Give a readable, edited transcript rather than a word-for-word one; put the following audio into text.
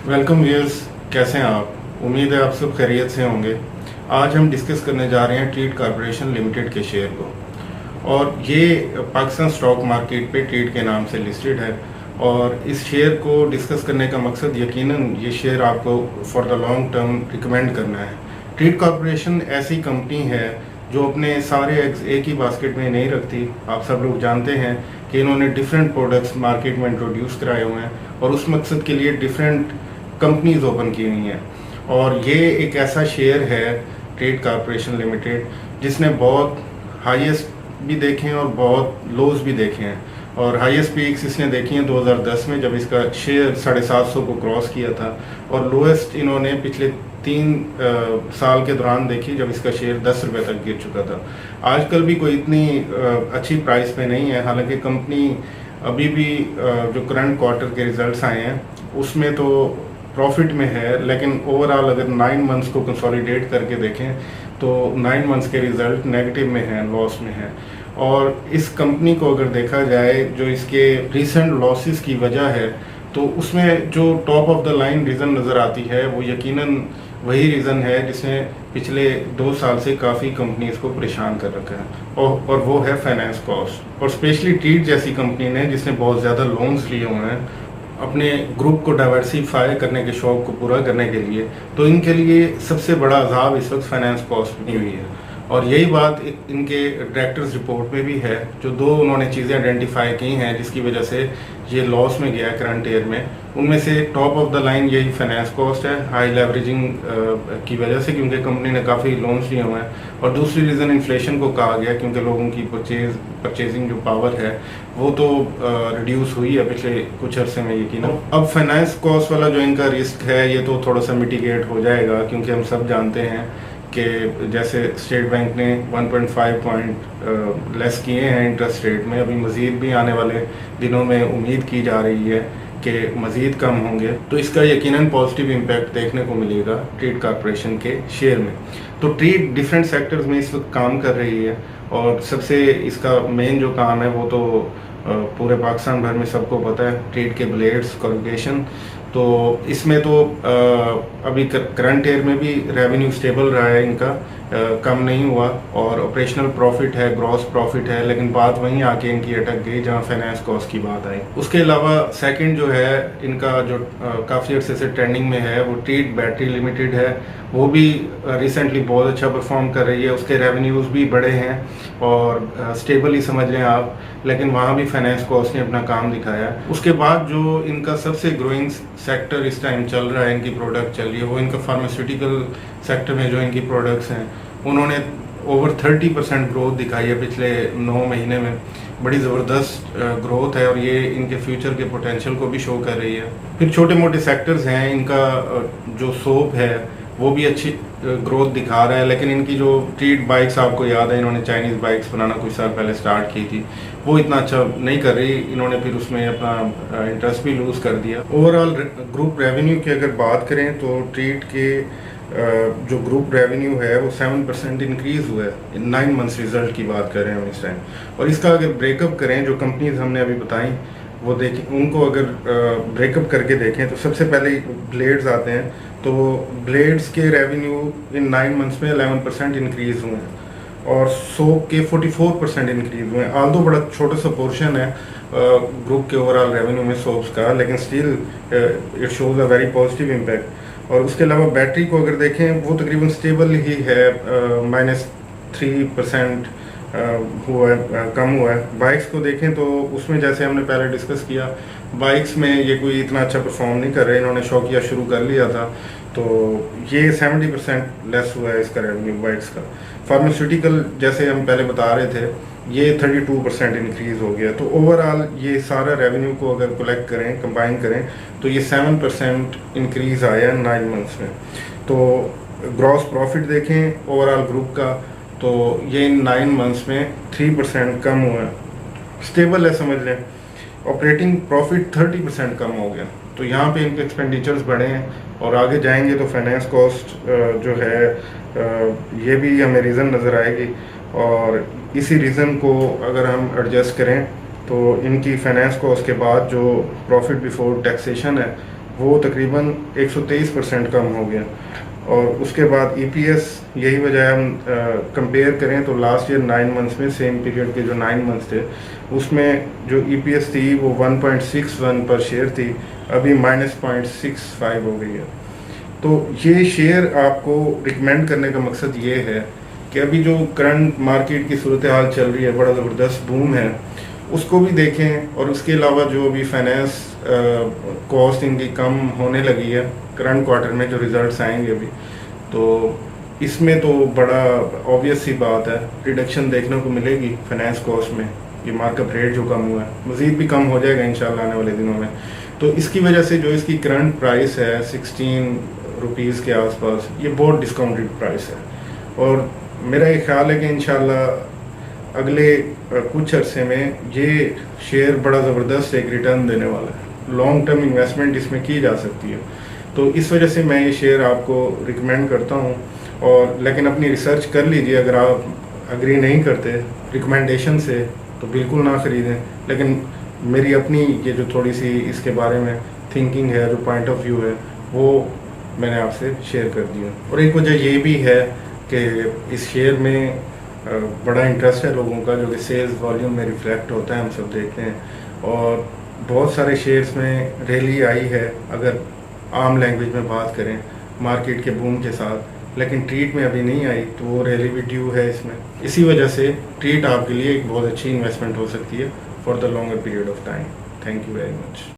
Welcome viewers, कैसे हैं आप? उम्मीद है आप सब खैरियत से होंगे। आज हम डिस्कस करने जा रहे हैं ट्रीट कॉरपोरेशन लिमिटेड के शेयर को। और ये पाकिस्तान स्टॉक मार्केट पे ट्रीट के नाम से लिस्टेड है। और इस शेयर को डिस्कस करने का मकसद यकीनन ये शेयर आपको for the long term recommend करना है। ट्रीट कॉरपोरेशन ऐसी कंपनी है जो अपने सारे एग्स एक ही बास्केट में नहीं रखती। आप सब लोग जानते हैं कि इन्होंने डिफरेंट प्रोडक्ट्स मार्केट में इंट्रोड्यूस कराए हुए हैं और उस मकसद के लिए डिफरेंट कंपनीज ओपन की हुई हैं। और ये एक ऐसा शेयर है ट्रेड कॉरपोरेशन लिमिटेड जिसने बहुत हाईएस्ट भी देखे हैं और बहुत लोज भी देखे हैं। और हाईएस्ट पीक्स इसने देखी हैं 2010 में, जब इसका शेयर 750 को क्रॉस किया था। और लोएस्ट इन्होंने पिछले 3 साल के दौरान देखी, जब इसका शेयर 10 रुपये तक गिर चुका था। आजकल भी कोई इतनी अच्छी प्राइस पे नहीं है। हालांकि कंपनी अभी भी जो करंट क्वार्टर के रिजल्ट्स आए हैं उसमें तो प्रॉफिट में है, लेकिन ओवरऑल अगर 9 मंथ्स को कंसोलिडेट करके देखें तो 9 मंथ्स के रिजल्ट नेगेटिव में हैं, लॉस में हैं। और इस कंपनी को अगर देखा जाए, जो इसके रिसेंट लॉसेस की वजह है, तो उसमें जो top of the line reason नज़र आती है वो यकीनन वही रीज़न है जिसने पिछले 2 साल से काफ़ी कंपनीज को परेशान कर रखा है, और वो है फाइनेंस कॉस्ट। और स्पेशली ट्रीट जैसी कंपनी ने जिसने बहुत ज़्यादा लोन्स लिए हुए हैं अपने ग्रुप को डाइवर्सिफाई करने के शौक को पूरा करने के लिए, तो इनके लिए सबसे बड़ा अजाब इस वक्त फाइनेंस कॉस्ट बनी हुई है। और यही बात इनके डायरेक्टर्स रिपोर्ट में भी है। जो 2 उन्होंने चीज़ें आइडेंटिफाई की हैं जिसकी वजह से ये लॉस में गया है करंट ईयर में, उनमें से टॉप ऑफ द लाइन यही फाइनेंस कॉस्ट है, हाई लेवरेजिंग की वजह से, क्योंकि कंपनी ने काफ़ी लोन्स लिए हुए हैं। और दूसरी रीज़न इन्फ्लेशन को कहा गया, क्योंकि लोगों की परचेजिंग जो पावर है वो तो रिड्यूस हुई है पिछले कुछ अरसे में यकीनन। अब फाइनेंस कॉस्ट वाला जो इनका रिस्क है ये तो थोड़ा सा मिटिगेट हो जाएगा, क्योंकि हम सब जानते हैं कि जैसे स्टेट बैंक ने 1.5 पॉइंट लेस किए हैं इंटरेस्ट रेट में। अभी मज़ीद भी आने वाले दिनों में उम्मीद की जा रही है कि मज़ीद कम होंगे, तो इसका यकीनन पॉजिटिव इम्पैक्ट देखने को मिलेगा ट्रीट कॉरपोरेशन के शेयर में। तो ट्रीट डिफरेंट सेक्टर्स में इस वक्त काम कर रही है, और सबसे इसका मेन जो काम है वो तो पूरे पाकिस्तान भर में सबको पता है, ट्रीट के ब्लेड्स कॉर्पोरेशन। तो इसमें तो अभी करंट ईयर में भी रेवेन्यू स्टेबल रहा है इनका, कम नहीं हुआ। और ऑपरेशनल प्रॉफिट है, ग्रॉस प्रॉफिट है, लेकिन बात वहीं आके इनकी अटक गई जहां फाइनेंस कॉस्ट की बात आई। उसके अलावा सेकंड जो है इनका, जो काफ़ी अर्से से ट्रेंडिंग में है, वो ट्रीट बैटरी लिमिटेड है। वो भी रिसेंटली बहुत अच्छा परफॉर्म कर रही है, उसके रेवेन्यूज़ भी बड़े हैं और स्टेबल ही समझ लें आप, लेकिन वहाँ भी फाइनेंस कॉस्ट ने अपना काम दिखाया। उसके बाद जो इनका सबसे ग्रोइंग सेक्टर इस टाइम चल रहा है, इनकी प्रोडक्ट चल रही है, वो इनका फार्मास्यूटिकल सेक्टर में जो इनकी प्रोडक्ट्स हैं उन्होंने ओवर 30% ग्रोथ दिखाई है पिछले 9 महीने में। बड़ी ज़बरदस्त ग्रोथ है और ये इनके फ्यूचर के पोटेंशियल को भी शो कर रही है। फिर छोटे मोटे सेक्टर्स हैं, इनका जो सोप है वो भी अच्छी ग्रोथ दिखा रहा है, लेकिन इनकी जो ट्रीट बाइक्स, आपको याद है इन्होंने चाइनीज़ बाइक्स बनाना कुछ साल पहले स्टार्ट की थी, वो इतना अच्छा नहीं कर रही। इन्होंने फिर उसमें अपना इंटरेस्ट भी लूज़ कर दिया। ओवरऑल ग्रुप रेवेन्यू की अगर बात करें तो ट्रीट के जो ग्रुप रेवेन्यू है वो 7% इंक्रीज़ हुआ है। 9 मंथ्स रिजल्ट की बात कर रहे हैं हम इस टाइम। और इसका अगर ब्रेकअप करें, जो कंपनीज हमने अभी बताई वो देखें, उनको अगर ब्रेकअप करके देखें तो सबसे पहले ब्लेड्स आते हैं। तो ब्लेड्स के रेवेन्यू इन 9 मंथ्स में 11% इंक्रीज़ हुए हैं और सोप के 44% इंक्रीज़ हुए हैं। आल्दो बड़ा छोटा सा पोर्शन है ग्रुप के ओवरऑल रेवेन्यू में सोप्स का, लेकिन still it shows a very positive impact. और उसके अलावा बैटरी को अगर देखें वो तकरीबन स्टेबल ही है, -3% हुआ है, कम हुआ है। बाइक्स को देखें तो उसमें जैसे हमने पहले डिस्कस किया, बाइक्स में ये कोई इतना अच्छा परफॉर्म नहीं कर रहे, इन्होंने शौकिया शुरू कर लिया था, तो ये 70% लेस हुआ है इसका रेवेन्यू बाइक्स का। फार्मास्यूटिकल जैसे हम पहले बता रहे थे, ये 32% इंक्रीज़ हो गया। तो ओवरऑल ये सारा रेवेन्यू को अगर कलेक्ट करें, कंबाइन करें, तो ये 7% इंक्रीज़ आया 9 मंथ्स में। तो ग्रॉस प्रॉफिट देखें ओवरऑल ग्रुप का, तो ये 9 मंथ्स में 3% कम हुआ है, स्टेबल है समझ लें। ऑपरेटिंग प्रॉफिट 30% कम हो गया। तो यहाँ पे इनके एक्सपेंडिचर्स बढ़े हैं और आगे जाएंगे तो फाइनेंस कॉस्ट जो है ये भी हमें रीज़न नज़र आएगी। और इसी रीज़न को अगर हम एडजस्ट करें तो इनकी फाइनेंस कॉस्ट के बाद जो प्रॉफिट बिफोर टैक्सेशन है वो तकरीबन 123% कम हो गया। और उसके बाद EPS, यही वजह हम कंपेयर करें तो लास्ट ईयर 9 मंथ्स में सेम पीरियड के जो 9 मंथ्स थे उसमें जो EPS थी वो 1.61 पर शेयर थी, अभी -0.65 हो गई है। तो ये शेयर आपको रिकमेंड करने का मकसद ये है कि अभी जो करंट मार्केट की सूरत हाल चल रही है, बड़ा ज़बरदस्त बूम है, उसको भी देखें। और उसके अलावा जो अभी फाइनेंस कॉस्ट इनकी कम होने लगी है करंट क्वार्टर में, जो रिजल्ट्स आएंगे अभी, तो इसमें तो बड़ा ऑब्वियस सी बात है, रिडक्शन देखने को मिलेगी फाइनेंस कॉस्ट में। ये मार्कअप रेट जो कम हुआ है मज़ीद भी कम हो जाएगा इंशाल्लाह आने वाले दिनों में। तो इसकी वजह से जो इसकी करंट प्राइस है 16 रुपीज़ के आसपास, ये बहुत डिस्काउंटेड प्राइस है। और मेरा ये ख्याल है कि इंशाल्लाह अगले कुछ अरसे में ये शेयर बड़ा ज़बरदस्त एक रिटर्न देने वाला है। लॉन्ग टर्म इन्वेस्टमेंट इसमें की जा सकती है। तो इस वजह से मैं ये शेयर आपको रिकमेंड करता हूँ। और लेकिन अपनी रिसर्च कर लीजिए, अगर आप अग्री नहीं करते रिकमेंडेशन से तो बिल्कुल ना ख़रीदें। लेकिन मेरी अपनी ये जो थोड़ी सी इसके बारे में थिंकिंग है, जो पॉइंट ऑफ व्यू है, वो मैंने आपसे शेयर कर दिया। और एक वजह ये भी है कि इस शेयर में बड़ा इंटरेस्ट है लोगों का, जो कि सेल्स वॉल्यूम में रिफ्लेक्ट होता है, हम सब देखते हैं। और बहुत सारे शेयर्स में रैली आई है, अगर आम लैंग्वेज में बात करें, मार्केट के बूम के साथ। लेकिन ट्रीट में अभी नहीं आई, तो वो रैली भी ड्यू है इसमें। इसी वजह से ट्रीट आपके लिए एक बहुत अच्छी इन्वेस्टमेंट हो सकती है for the longer period of time. Thank you very much.